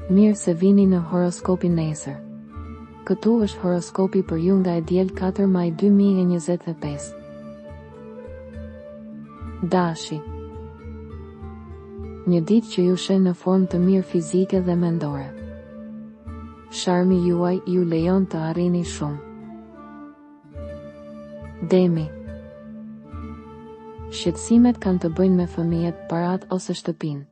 Mirë se vini në horoskopin nesër. Këtu është horoskopi për ju nga e diel 4 maj 2025. Dashi. Një ditë që ju shen në formë të mirë fizike dhe mendore. Sharmi juaj ju lejon të arrini shumë. Demi. Shqetësimet kanë të bëjnë me fëmijët, parat ose shtëpinë.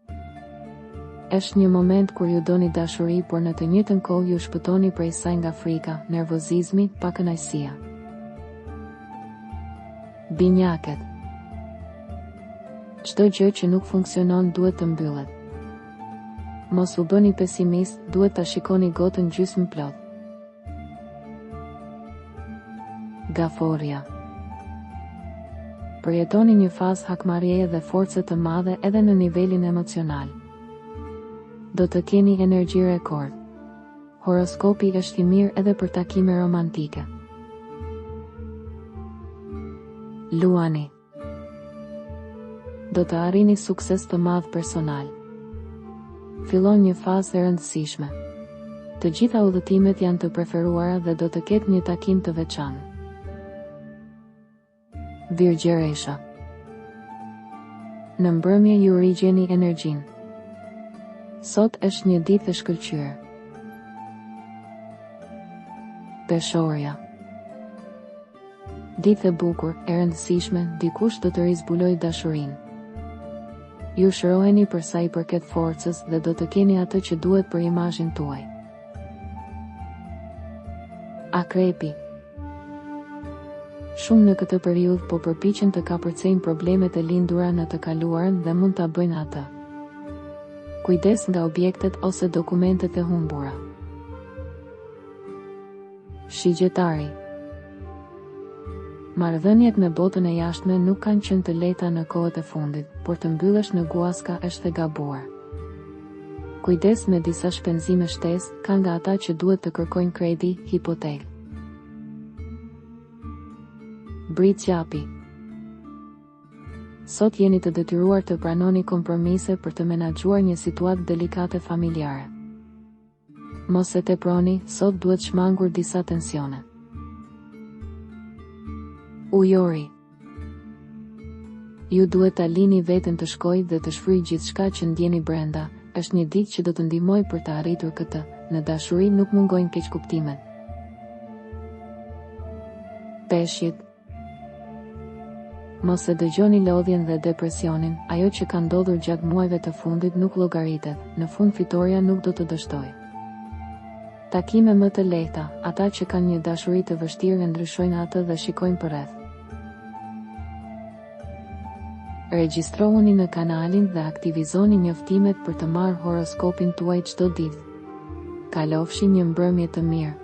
Është një moment kur ju doni dashuri, por në të njëjtën kohë ju shpëtoni prej saj nga frika, nervozizmi, pakënaqësia. Binjaket. Çdo gjë që nuk funksionon duhet të mbyllet. Mos u bëni pesimist, duhet ta shikoni gotën gjysmë plot. Gaforia. Përjetoni një fazë hakmarrjeje dhe force të madhe edhe në nivelin emocional. Do të keni energji rekord. Horoskopi është i mirë edhe për takime romantike. Luani. Do të arrini sukses të madh personal. Fillon një fazë e rëndësishme. Të gjitha udhëtimet janë të preferuara dhe do të ketë një takim të veçantë. Virgjeresha. Në mbrëmje ju rigjeni energjinë. Sot është një ditë e shkëlqyer. Peshorja. Ditë e bukur, e rëndësishme, dikush do të rizbulojë dashurinë. Ju shëroheni për sa i përket forcës dhe do të keni atë që duhet për imazhin tuaj. Akrepi. Shumë në këtë periudhë po përpiqen të kapërcejnë problemet e lindura në të kaluarën dhe mund ta bëjnë atë. Kujdes nga objektet ose dokumentet e humbura. Shigjetari. Marrëdhëniet me botën e jashtme nuk kanë qenë të lehta në kohët e fundit, por të mbyllesh në guaska është e gabuar. Kujdes me disa shpenzime shtesë, ka nga ata që duhet të kërkojnë kredi, hipotekë. Britsjapi. Sot jeni të detyruar të pranoni kompromise për të menaxhuar një situatë delikate familjare. Mos e teproni, sot duhet shmangur disa tensione. Ujori. Ju duhet ta lini veten të shkojë dhe të shfryjë gjithçka që ndjeni brenda, është një ditë që do të ndihmojë për të arritur këtë, në dashuri nuk mungojnë keqkuptimet. Peshqit. Mos e dëgjoni lodhjen dhe depresionin, ajo që ka ndodhur gjatë muajve të fundit nuk llogaritet, në fund fitoria nuk do të dështojë. Takime më të lehta, ata që kanë një dashuri të vështirë ndryshojnë atë dhe shikojnë përreth. Regjistrohuni në kanalin dhe aktivizoni njoftimet për të marrë horoskopin tuaj çdo ditë. Kalofshi një mbrëmje të mirë.